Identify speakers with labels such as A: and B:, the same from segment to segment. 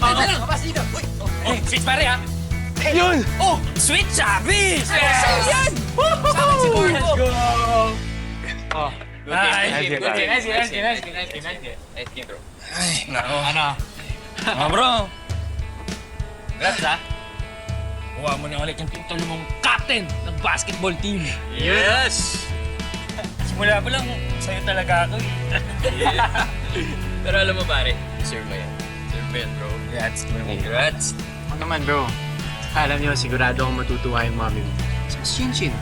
A: Oh, switch pare ha!
B: Yun!
A: Oh, switch Chavez! Sa'yo yan! Sama si Gordon! Let's go! Oh, nice game, bro. Ay, nako. Ano? Bro. Congrats, ha? Kuha mo na ulit yung titulo mong captain ng basketball team.
B: Yes!
A: Simula pa lang, sa'yo talaga ako eh.
C: Pero alam mo pare, deserve mo yan. Deserve mo yan, bro.
A: Congrats.
C: Congrats.
B: Ako naman, bro. Alam niyo, sigurado akong matutuwa yung mami mo. Si Miss Chinchin.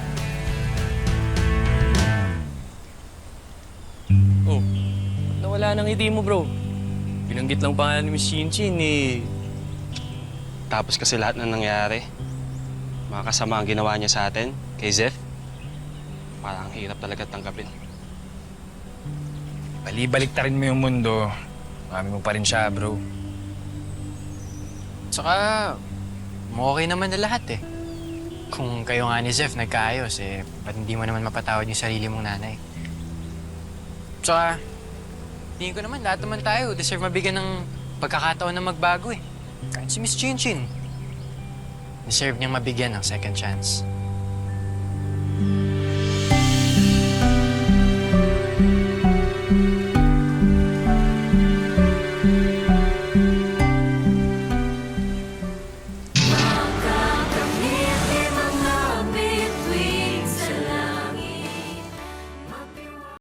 C: Oh, nawala ng ngiti mo, bro. Binanggit lang pangalan ni Miss Chinchin eh.
D: Tapos kasi lahat na nangyari, mga kasama ang ginawa niya sa atin, kay Zeph, parang hirap talaga tanggapin.
A: Bali-baliktarin mo yung mundo. Mami mo pa rin siya, bro.
B: Tsaka, okay naman na lahat eh. Kung kayo nga ni Zeph nagkaayos, eh, ba't hindi mo naman mapatawad yung sarili mong nanay? Tsaka, tingin ko naman, lahat naman tayo deserve mabigyan ng pagkakataon na magbago eh. Kahit si Miss Chinchin, deserve niyang mabigyan ng second chance.